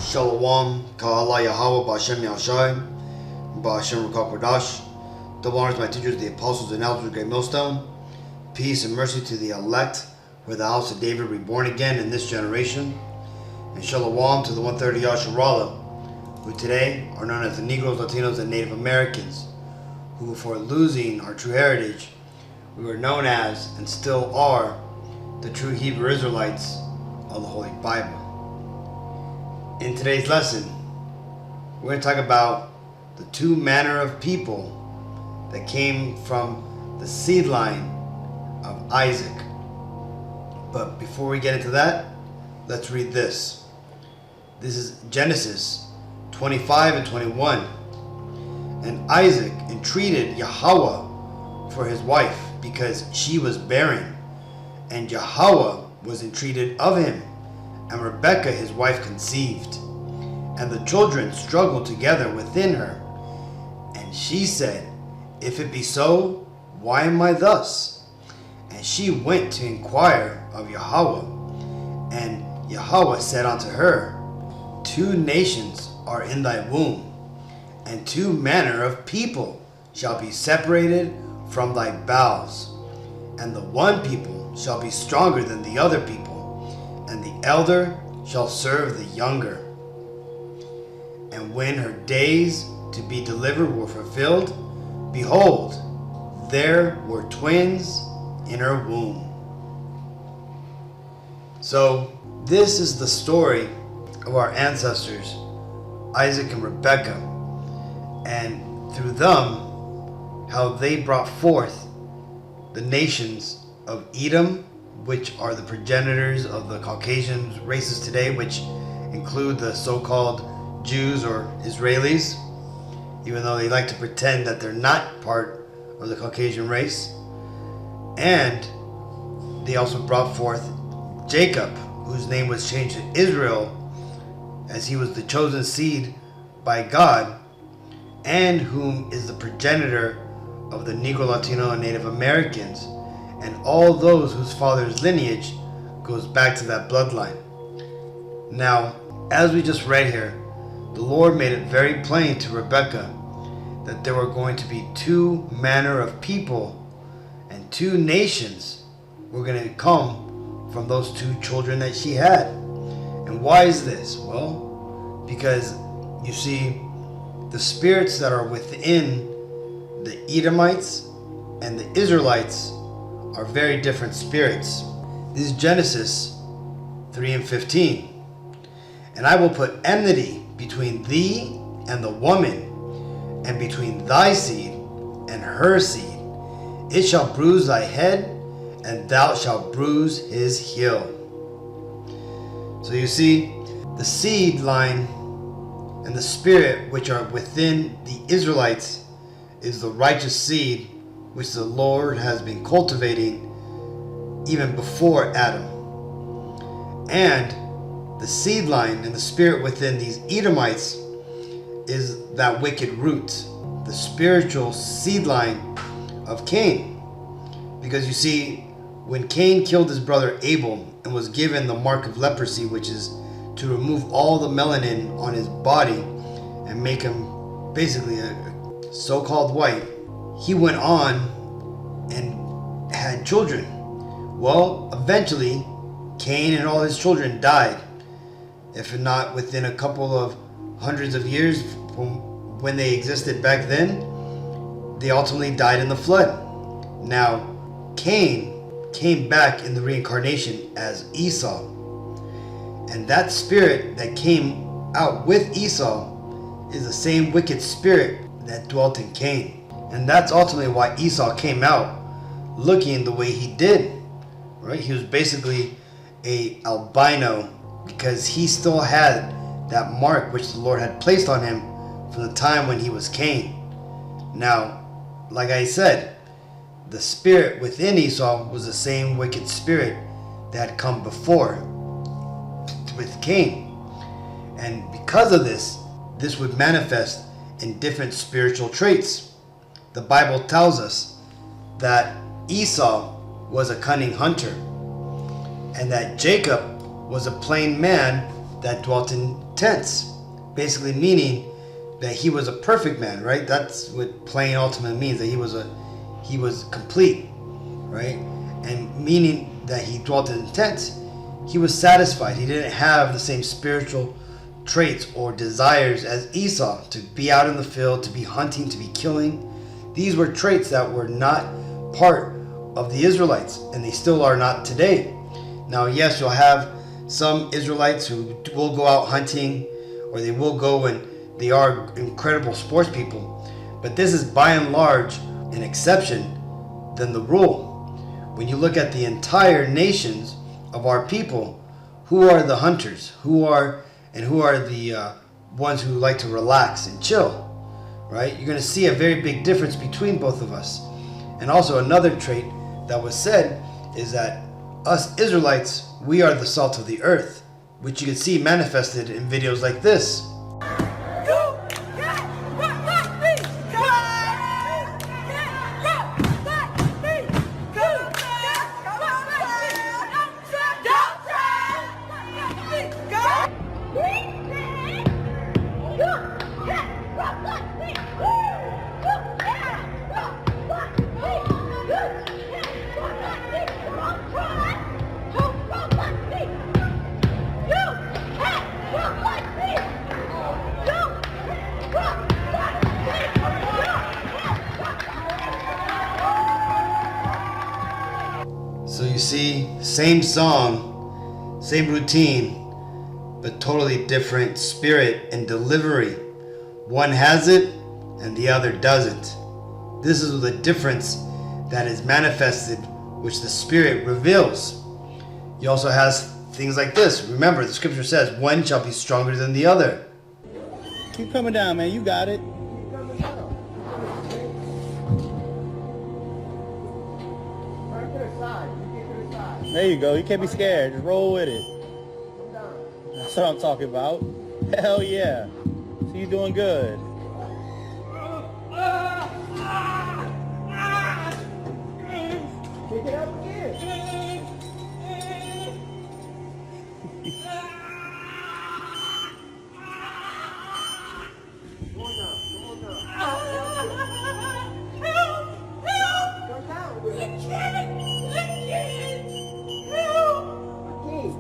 Shalom, Ka'ala Yahweh, Ba'Shem Yahshai, Ba'Shem Rakal Kodash. Double honors to my teachers, the apostles and elders of Great Millstone. Peace and mercy to the elect, who are the house of David reborn again in this generation. And Shalom to the 130 Yasharala, who today are known as the Negroes, Latinos, and Native Americans, who for losing our true heritage, we were known as, and still are, the true Hebrew Israelites of the Holy Bible. In today's lesson, we're going to talk about the two manner of people that came from the seed line of Isaac. But before we get into that, let's read this. This is Genesis 25 and 21. And Isaac entreated Yahweh for his wife because she was barren, and Yahweh was entreated of him. And Rebekah his wife conceived, and the children struggled together within her. And she said, If it be so, why am I thus? And she went to inquire of Yahweh. And Yahweh said unto her, Two nations are in thy womb, and two manner of people shall be separated from thy bowels. And the one people shall be stronger than the other people, and the elder shall serve the younger. And when her days to be delivered were fulfilled, behold, there were twins in her womb. So this is the story of our ancestors, Isaac and Rebekah, and through them, how they brought forth the nations of Edom, which are the progenitors of the Caucasian races today, which include the so-called Jews or Israelis, even though they like to pretend that they're not part of the Caucasian race. And they also brought forth Jacob, whose name was changed to Israel, as he was the chosen seed by God, and whom is the progenitor of the Negro, Latino, and Native Americans, and all those whose father's lineage goes back to that bloodline. Now, as we just read here, the Lord made it very plain to Rebekah that there were going to be two manner of people and two nations were going to come from those two children that she had. And why is this? Well, because you see, the spirits that are within the Edomites and the Israelites are very different spirits. This is Genesis 3 and 15. And I will put enmity between thee and the woman, and between thy seed and her seed. It shall bruise thy head, and thou shalt bruise his heel. So you see, the seed line and the spirit which are within the Israelites is the righteous seed which the Lord has been cultivating even before Adam. And the seed line and the spirit within these Edomites is that wicked root, the spiritual seed line of Cain. Because you see, when Cain killed his brother Abel and was given the mark of leprosy, which is to remove all the melanin on his body and make him basically a so-called white, he went on and had children. Well, eventually, Cain and all his children died. If not within a couple of hundreds of years from when they existed back then, they ultimately died in the flood. Now, Cain came back in the reincarnation as Esau. And that spirit that came out with Esau is the same wicked spirit that dwelt in Cain. And that's ultimately why Esau came out looking the way he did, right? He was basically a albino because he still had that mark which the Lord had placed on him from the time when he was Cain. Now, like I said, the spirit within Esau was the same wicked spirit that had come before with Cain. And because of this, this would manifest in different spiritual traits. The Bible tells us that Esau was a cunning hunter, and that Jacob was a plain man that dwelt in tents, basically meaning that he was a perfect man, right? That's what plain ultimate means, that he was complete, right? And meaning that he dwelt in tents, he was satisfied. He didn't have the same spiritual traits or desires as Esau, to be out in the field, to be hunting, to be killing. These were traits that were not part of the Israelites, and they still are not today. Now, yes, you'll have some Israelites who will go out hunting, or they will go, and they are incredible sports people. But this is by and large an exception than the rule. When you look at the entire nations of our people, who are the hunters? Who are the ones who like to relax and chill, right? You're going to see a very big difference between both of us. And also another trait that was said is that us Israelites, we are the salt of the earth, which you can see manifested in videos like this. So you see, same song, same routine, but totally different spirit and delivery. One has it and the other doesn't. This is the difference that is manifested, which the Spirit reveals. He also has things like this. Remember, the scripture says, one shall be stronger than the other. Keep coming down, man. You got it. There you go. You can't be scared. Just roll with it. That's what I'm talking about. Hell yeah. So you doing good. Pick it up again.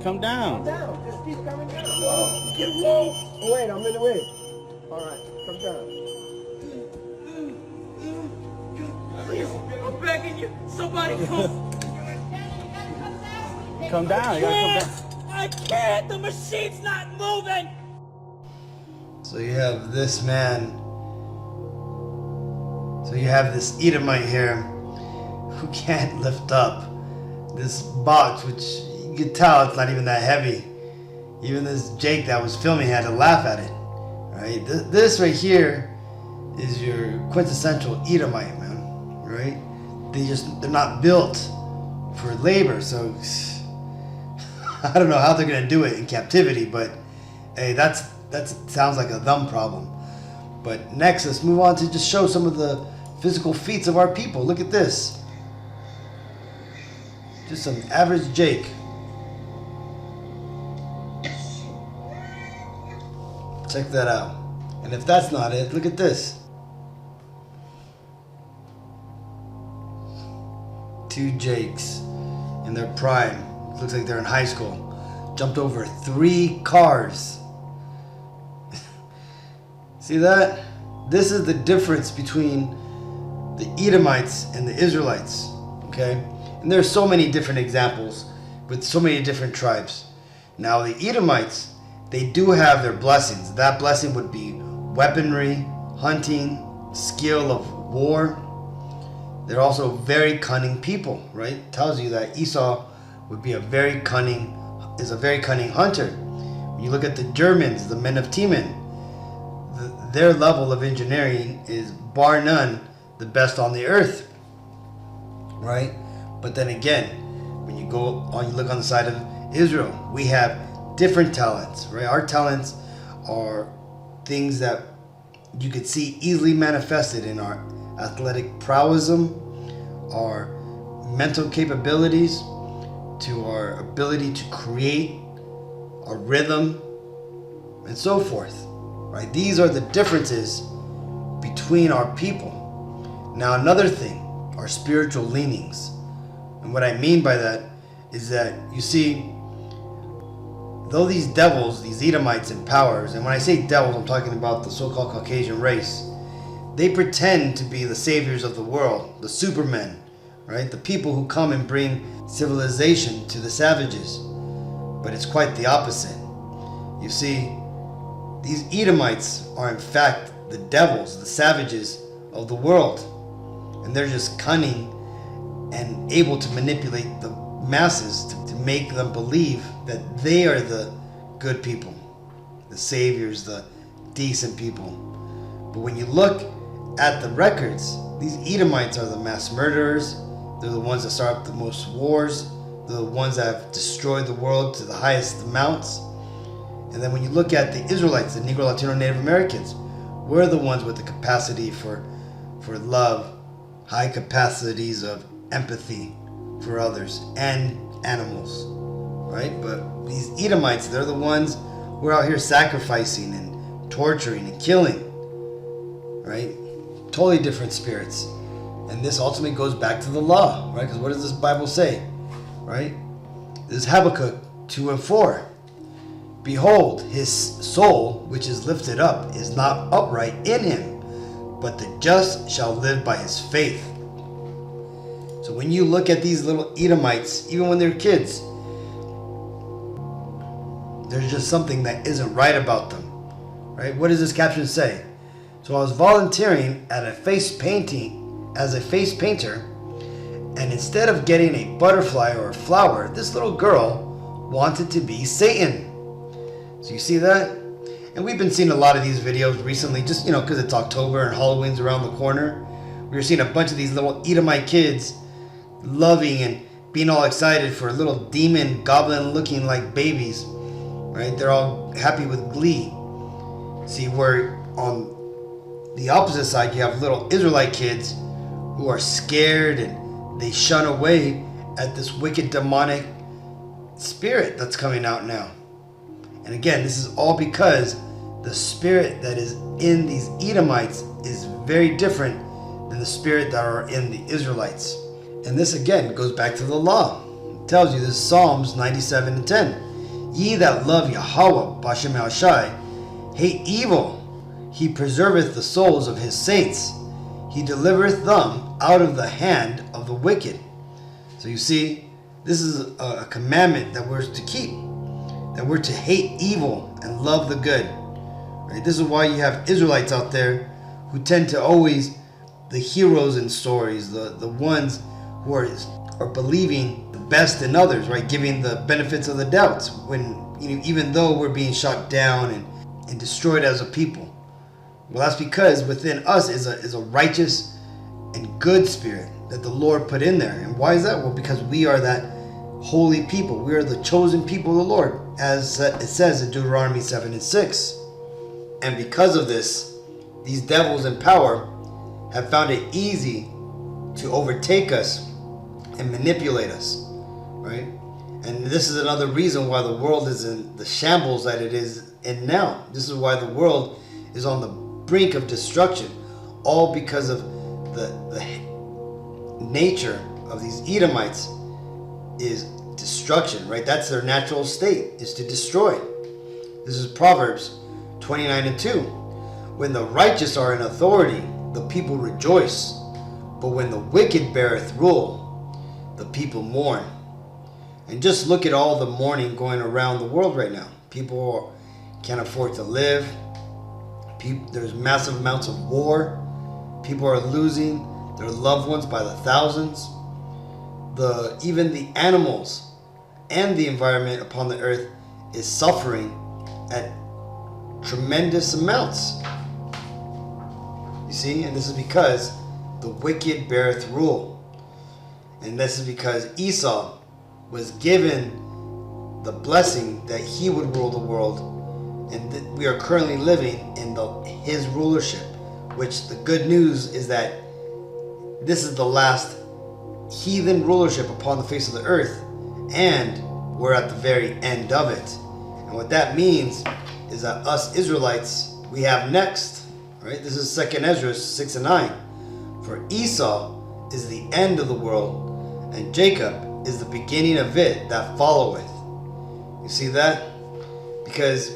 Come down. Come down. Just keep coming down. Whoa. Get low. Oh, wait, I'm in the way. All right, come down. Please, I'm begging you. Somebody come. Come down. You gotta come down. I can't. The machine's not moving. So you have this man. So you have this Edomite here who can't lift up this box, which you can tell it's not even that heavy. Even this Jake that was filming had to laugh at it. Right? This right here is your quintessential Edomite, man. Right? They're not built for labor. So I don't know how they're gonna do it in captivity, but hey, that sounds like a them problem. But next, let's move on to just show some of the physical feats of our people. Look at this. Just some average Jake. Check that out. And if that's not it, look at this. Two Jakes in their prime. Looks like they're in high school. Jumped over 3 cars. See that? This is the difference between the Edomites and the Israelites. Okay? And there's so many different examples with so many different tribes. Now the Edomites, they do have their blessings. That blessing would be weaponry, hunting, skill of war. They're also very cunning people, right? It tells you that Esau would be a very cunning hunter. When you look at the Germans, the men of Teman, their level of engineering is bar none the best on the earth, right? But then again, when you look on the side of Israel, we have different talents, right? Our talents are things that you could see easily manifested in our athletic prowess, our mental capabilities, to our ability to create, our rhythm, and so forth. Right? These are the differences between our people. Now, another thing, our spiritual leanings. And what I mean by that is that, you see, though these devils, these Edomites and powers, and when I say devils, I'm talking about the so-called Caucasian race, they pretend to be the saviors of the world, the supermen, right? The people who come and bring civilization to the savages. But it's quite the opposite. You see, these Edomites are in fact the devils, the savages of the world. And they're just cunning and able to manipulate the masses to make them believe that they are the good people, the saviors, the decent people. But when you look at the records, these Edomites are the mass murderers. They're the ones that start up the most wars. They're the ones that have destroyed the world to the highest amounts. And then when you look at the Israelites, the Negro, Latino, Native Americans, we're the ones with the capacity for love, high capacities of empathy for others and animals, right? But these Edomites, they're the ones who are out here sacrificing and torturing and killing, right? Totally different spirits. And this ultimately goes back to the law, right? Because what does this Bible say, right? This is Habakkuk 2 and 4. Behold, his soul, which is lifted up, is not upright in him, but the just shall live by his faith. So when you look at these little Edomites, even when they're kids, there's just something that isn't right about them, right? What does this caption say? So I was volunteering at a face painting as a face painter, and instead of getting a butterfly or a flower, this little girl wanted to be Satan. So you see that? And we've been seeing a lot of these videos recently, just, because it's October and Halloween's around the corner. We're seeing a bunch of these little Edomite kids loving and being all excited for little demon, goblin looking like babies, right? They're all happy with glee. See, where on the opposite side, you have little Israelite kids who are scared and they shun away at this wicked demonic spirit that's coming out now. And again, this is all because the spirit that is in these Edomites is very different than the spirit that are in the Israelites. And this again goes back to the law. It tells you this, Psalms 97 and 10. Ye that love Yahweh, Bashem Shai, hate evil. He preserveth the souls of his saints. He delivereth them out of the hand of the wicked. So you see, this is a commandment that we're to keep. That we're to hate evil and love the good. Right? This is why you have Israelites out there who tend to always, the heroes in stories, the ones who are believing the best in others, right? Giving the benefits of the doubt when, even though we're being shot down and destroyed as a people. Well, that's because within us is a righteous and good spirit that the Lord put in there. And why is that? Well, because we are that holy people. We are the chosen people of the Lord, as it says in Deuteronomy 7 and 6. And because of this, these devils in power have found it easy to overtake us and manipulate us, right? And this is another reason why the world is in the shambles that it is in now. This is why the world is on the brink of destruction, all because of the nature of these Edomites is destruction, right? That's their natural state, is to destroy. This is Proverbs 29 and 2. When the righteous are in authority, the people rejoice. But when the wicked beareth rule, the people mourn. And just look at all the mourning going around the world right now. People can't afford to live. There's massive amounts of war. People are losing their loved ones by the thousands. Even the animals and the environment upon the earth is suffering at tremendous amounts. You see, and this is because the wicked beareth rule. And this is because Esau was given the blessing that he would rule the world, and we are currently living in his rulership, which the good news is that this is the last heathen rulership upon the face of the earth, and we're at the very end of it. And what that means is that us Israelites, we have next. Right? This is 2nd Ezra 6 and 9. For Esau is the end of the world, and Jacob is the beginning of it that followeth. You see that? Because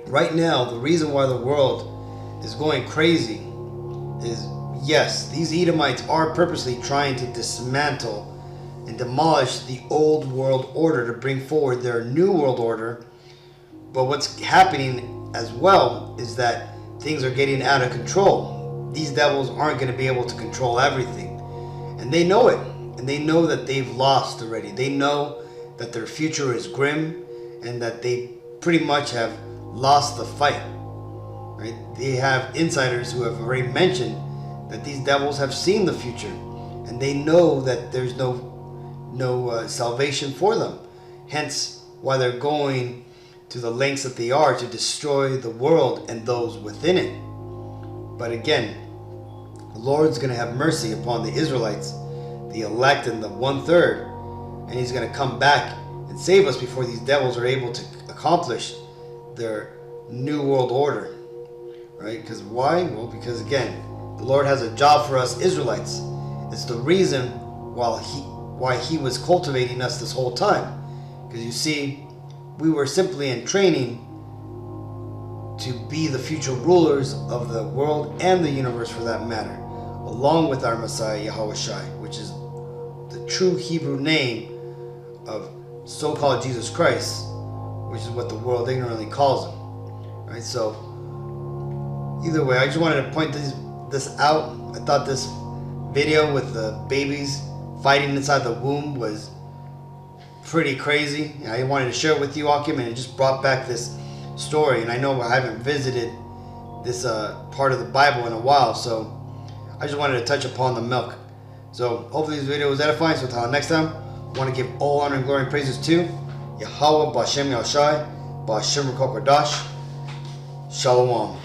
right now, the reason why the world is going crazy is, yes, these Edomites are purposely trying to dismantle and demolish the old world order to bring forward their new world order. But what's happening as well is that things are getting out of control. These devils aren't going to be able to control everything. And they know it. And they know that they've lost already. They know that their future is grim and that they pretty much have lost the fight. Right? They have insiders who have already mentioned that these devils have seen the future. And they know that there's no salvation for them. Hence why they're going to the lengths that they are to destroy the world and those within it. But again, the Lord's going to have mercy upon the Israelites, the elect and the 1/3, and he's going to come back and save us before these devils are able to accomplish their new world order. Right? Because why? Well, because again, the Lord has a job for us Israelites. It's the reason why he was cultivating us this whole time. Because you see, we were simply in training to be the future rulers of the world and the universe for that matter, along with our Messiah Yahushua, which is the true Hebrew name of so-called Jesus Christ, which is what the world ignorantly calls him. Right? So either way, I just wanted to point this out. I thought this video with the babies fighting inside the womb was pretty crazy. I wanted to share it with you, Akim, and it just brought back this story. And I know I haven't visited this part of the Bible in a while, so I just wanted to touch upon the milk. So hopefully this video was edifying. So until next time, I want to give all honor and glory and praises to Yahweh B'Shem Yahushai B'Shem Ruach HaKodesh. Shalom.